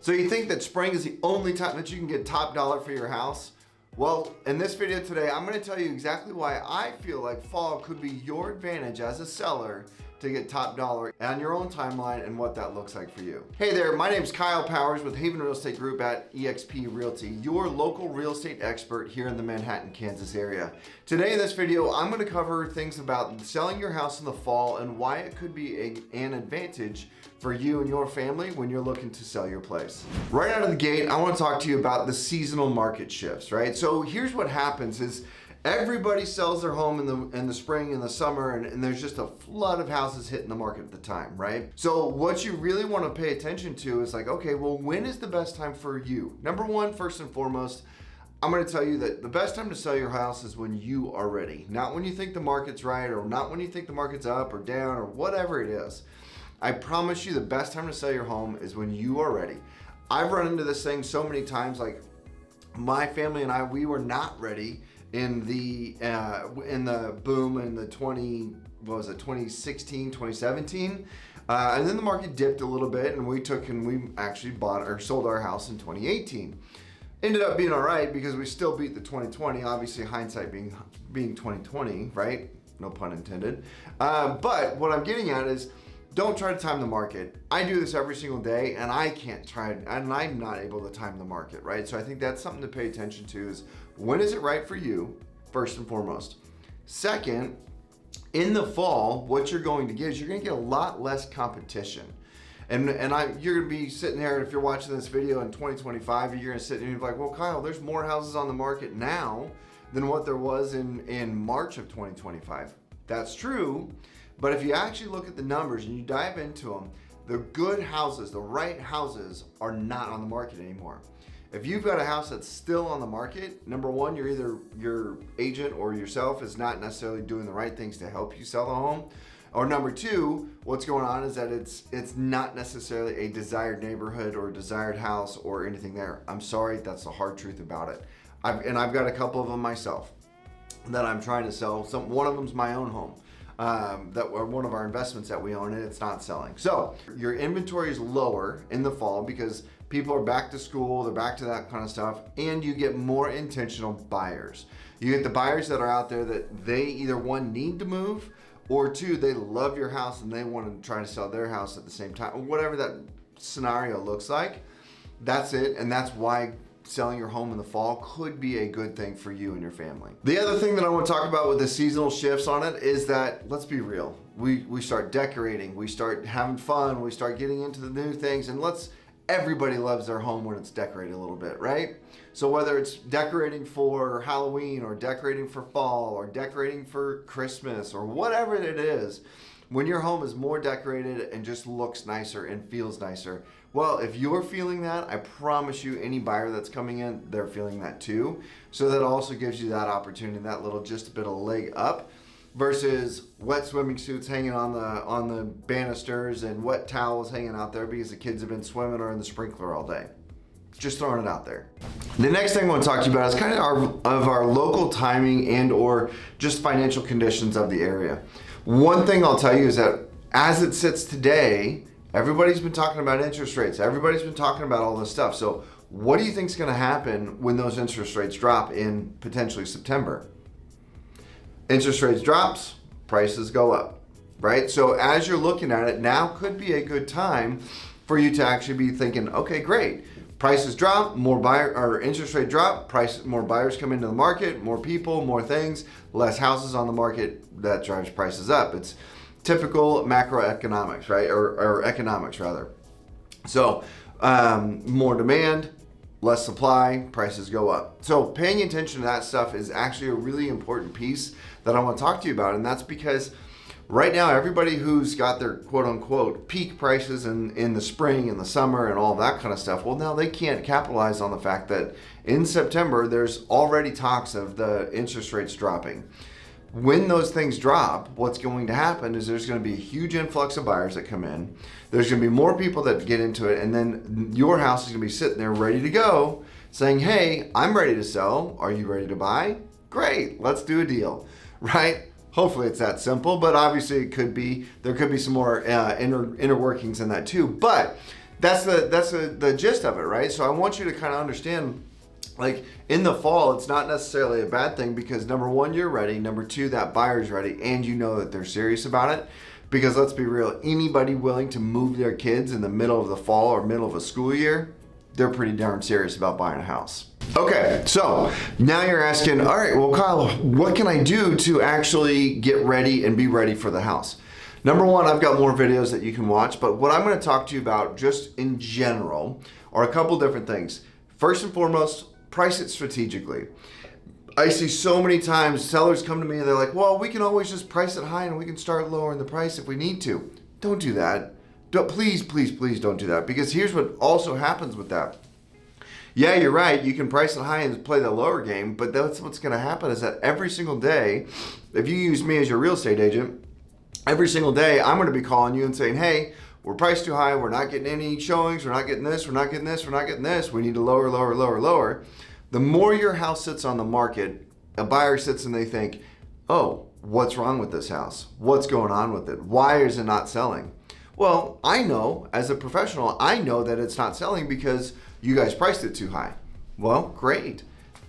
So you think that spring is the only time that you can get top dollar for your house? Well, in this video today, I'm going to tell you exactly why I feel like fall could be your advantage as a seller to get top dollar on your own timeline and what that looks like for you. Hey there, my name is Kyle Powers with Haven Real Estate Group at eXp Realty, your local real estate expert here in the Manhattan, Kansas area. Today in this video, I'm going to cover things about selling your house in the fall and why it could be an advantage for you and your family when you're looking to sell your place. Right out of the gate, I want to talk to you about the seasonal market shifts, right? So here's what happens is everybody sells their home in the spring and the summer, and there's just a flood of houses hitting the market at the time, right? So what you really want to pay attention to is like, okay, well, when is the best time for you? Number one, first and foremost, I'm going to tell you that the best time to sell your house is when you are ready. Not when you think the market's right, or not when you think the market's up or down or whatever it is. I promise you the best time to sell your home is when you are ready. I've run into this thing so many times, like my family and I, we were not ready in the boom in the 2016, 2017. And then the market dipped a little bit and we actually bought or sold our house in 2018. Ended up being all right because we still beat the 2020, obviously hindsight being 2020, right? No pun intended. But what I'm getting at is, don't try to time the market. I do this every single day and I can't try it, and I'm not able to time the market, right? So I think that's something to pay attention to is when is it right for you, first and foremost. Second, in the fall, what you're going to get is you're gonna get a lot less competition. And you're gonna be sitting there, if you're watching this video in 2025, you're gonna sit there and be like, well, Kyle, there's more houses on the market now than what there was in March of 2025. That's true. But if you actually look at the numbers and you dive into them, the good houses, the right houses are not on the market anymore. If you've got a house that's still on the market, number one, you're either your agent or yourself is not necessarily doing the right things to help you sell the home. Or number two, what's going on is that it's not necessarily a desired neighborhood or a desired house or anything there. I'm sorry, that's the hard truth about it. I've got a couple of them myself that I'm trying to sell. One of them's my own home. That were one of our investments that we own, and it's not selling. So your inventory is lower in the fall because people are back to school, they're back to that kind of stuff, and you get more intentional buyers. You get the buyers that are out there that they either one, need to move, or two, they love your house and they want to try to sell their house at the same time. Whatever that scenario looks like, that's it, and that's why selling your home in the fall could be a good thing for you and your family. The other thing that I want to talk about with the seasonal shifts on it is that, let's be real, we start decorating, we start having fun, we start getting into the new things, and everybody loves their home when it's decorated a little bit, right? So whether it's decorating for Halloween or decorating for fall or decorating for Christmas or whatever it is, when your home is more decorated and just looks nicer and feels nicer, well, if you're feeling that, I promise you any buyer that's coming in, they're feeling that too. So that also gives you that opportunity, that little just a bit of leg up versus wet swimming suits hanging on the banisters and wet towels hanging out there because the kids have been swimming or in the sprinkler all day. Just throwing it out there. The next thing I want to talk to you about is kind of our local timing and or just financial conditions of the area. One thing I'll tell you is that as it sits today, everybody's been talking about interest rates. Everybody's been talking about all this stuff. So what do you think is going to happen when those interest rates drop in potentially September? Interest rates drops, prices go up, right? So as you're looking at it, now could be a good time for you to actually be thinking, okay, great. Prices drop, interest rate drop, more buyers come into the market, more people, more things, less houses on the market, that drives prices up. It's typical macroeconomics, right? Or economics rather. So more demand, less supply, prices go up. So paying attention to that stuff is actually a really important piece that I want to talk to you about. And that's because right now, everybody who's got their quote unquote peak prices in the spring and the summer and all that kind of stuff, well, now they can't capitalize on the fact that in September, there's already talks of the interest rates dropping. When those things drop, what's going to happen is there's going to be a huge influx of buyers that come in. There's going to be more people that get into it, and then your house is going to be sitting there ready to go saying, hey, I'm ready to sell. Are you ready to buy? Great, let's do a deal, right? Hopefully it's that simple, but obviously there could be some more inner workings in that too. But that's the gist of it, right? So I want you to kind of understand, like in the fall, it's not necessarily a bad thing because number one, you're ready. Number two, that buyer's ready, and you know that they're serious about it. Because let's be real, anybody willing to move their kids in the middle of the fall or middle of a school year, they're pretty darn serious about buying a house. Okay, so now you're asking, all right, well, Kyle, what can I do to actually get ready and be ready for the house? Number one, I've got more videos that you can watch, but what I'm going to talk to you about just in general are a couple different things. First and foremost, price it strategically. I see so many times sellers come to me and they're like, well, we can always just price it high and we can start lowering the price if we need to. Don't do that. Please don't do that, because here's what also happens with that. Yeah, you're right. You can price it high and play the lower game, but that's what's going to happen is that every single day, if you use me as your real estate agent, every single day I'm going to be calling you and saying, hey, we're priced too high. We're not getting any showings. We're not getting this. We're not getting this. We're not getting this. We need to lower. The more your house sits on the market, a buyer sits and they think, oh, what's wrong with this house? What's going on with it? Why is it not selling? Well, I know as a professional, I know that it's not selling because you guys priced it too high. Well, great.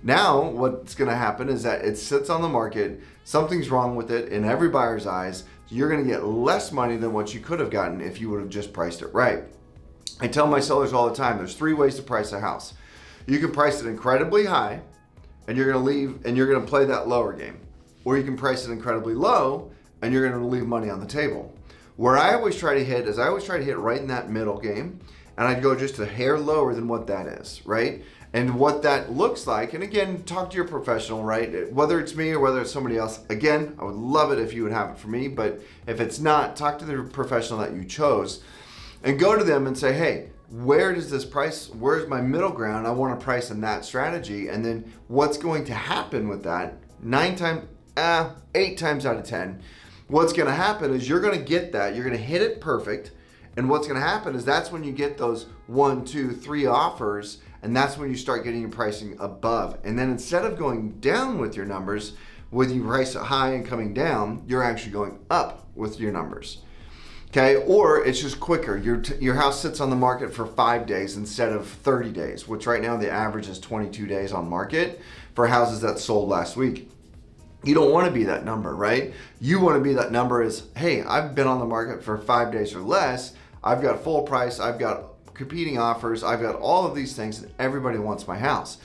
Now what's going to happen is that it sits on the market, something's wrong with it in every buyer's eyes. You're going to get less money than what you could have gotten if you would have just priced it right. I tell my sellers all the time, there's 3 ways to price a house. You can price it incredibly high and you're going to leave and you're going to play that lower game. Or you can price it incredibly low and you're going to leave money on the table. Where I always try to hit is I always try to hit right in that middle game, and I'd go just a hair lower than what that is, right? And what that looks like, and again, talk to your professional, right? Whether it's me or whether it's somebody else, again, I would love it if you would have it for me, but if it's not, talk to the professional that you chose and go to them and say, hey, where does this price, where's my middle ground? I want to price in that strategy. And then what's going to happen with that? 8 times out of 10, what's going to happen is you're going to get that. You're going to hit it perfect. And what's going to happen is that's when you get those 1, 2, 3 offers. And that's when you start getting your pricing above. And then instead of going down with your numbers, when you price it high and coming down, you're actually going up with your numbers. Okay, or it's just quicker. Your house sits on the market for 5 days instead of 30 days, which right now the average is 22 days on market for houses that sold last week. You don't want to be that number, right? You want to be that number is, hey, I've been on the market for 5 days or less. I've got full price. I've got competing offers. I've got all of these things and everybody wants my house.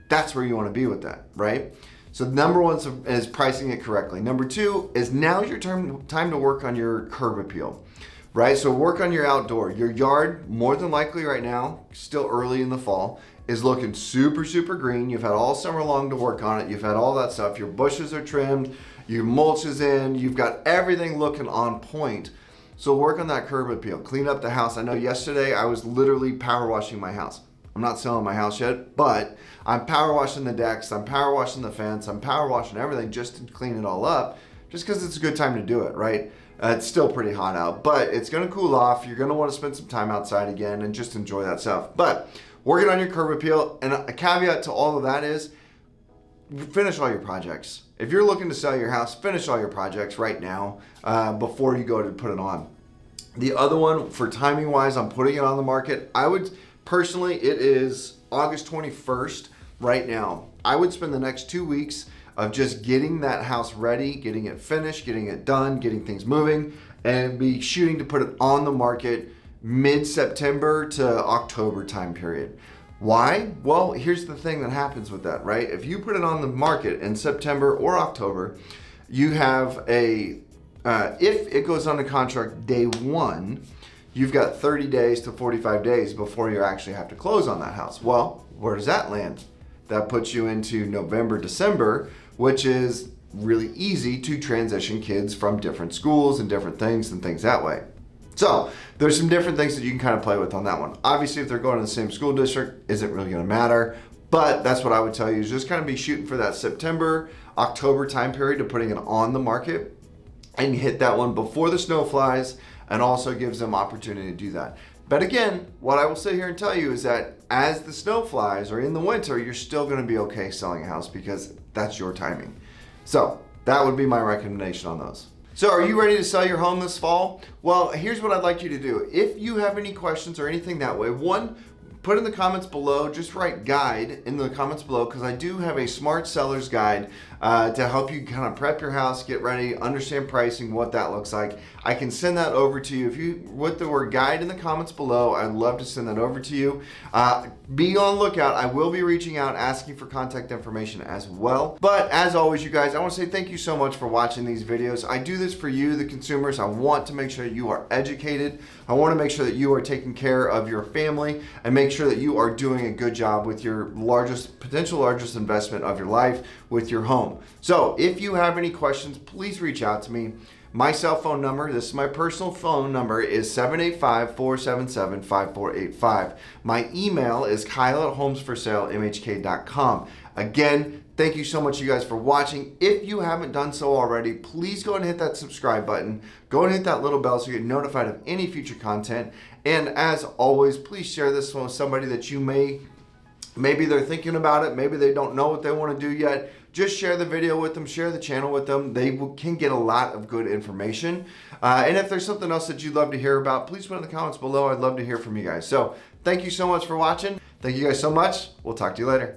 That's where you want to be with that, right? So number one is pricing it correctly. Number 2 is now's your time to work on your curb appeal, right? So work on your outdoor. Your yard, more than likely right now, still early in the fall, is looking super, super green. You've had all summer long to work on it. You've had all that stuff. Your bushes are trimmed, your mulch is in, you've got everything looking on point. So work on that curb appeal. Clean up the house. I know yesterday I was literally power washing my house. I'm not selling my house yet, but I'm power washing the decks, I'm power washing the fence, I'm power washing everything just to clean it all up, just because it's a good time to do it, right? It's still pretty hot out, but it's gonna cool off. You're gonna wanna spend some time outside again and just enjoy that stuff. But working on your curb appeal, and a caveat to all of that is, finish all your projects. If you're looking to sell your house, finish all your projects right now before you go to put it on. The other one, for timing wise, I'm putting it on the market. I would, personally, it is August 21st right now. I would spend the next 2 weeks of just getting that house ready, getting it finished, getting it done, getting things moving, and be shooting to put it on the market mid-September to October time period. Why? Well, here's the thing that happens with that, right? If you put it on the market in September or October, you have if it goes under contract day 1, you've got 30 days to 45 days before you actually have to close on that house. Well, where does that land? That puts you into November, December, which is really easy to transition kids from different schools and different things and things that way. So there's some different things that you can kind of play with on that one. Obviously, if they're going to the same school district, isn't really going to matter. But that's what I would tell you is just kind of be shooting for that September, October time period to putting it on the market and hit that one before the snow flies, and also gives them opportunity to do that. But again, what I will sit here and tell you is that as the snow flies or in the winter, you're still going to be okay selling a house because that's your timing. So that would be my recommendation on those. So are you ready to sell your home this fall? Well, here's what I'd like you to do. If you have any questions or anything that way, one, put in the comments below, just write guide in the comments below, because I do have a smart seller's guide to help you kind of prep your house, get ready, understand pricing, what that looks like. I can send that over to you. If you with the word guide in the comments below, I'd love to send that over to you. Be on lookout. I will be reaching out, asking for contact information as well. But as always, you guys, I want to say thank you so much for watching these videos. I do this for you, the consumers. I want to make sure that you are educated. I want to make sure that you are taking care of your family and make sure that you are doing a good job with your potential largest investment of your life, with your home. So if you have any questions, please reach out to me. My cell phone number, this is my personal phone number, is 785-477-5485. My email is kyle@homesforsalemhk.com. Again, thank you so much, you guys, for watching. If you haven't done so already, please go and hit that subscribe button. Go and hit that little bell so you get notified of any future content. And as always, please share this with somebody that you maybe they're thinking about it, maybe they don't know what they want to do yet. Just share the video with them, share the channel with them. They can get a lot of good information. And if there's something else that you'd love to hear about, please put in the comments below. I'd love to hear from you guys. So thank you so much for watching. Thank you guys so much. We'll talk to you later.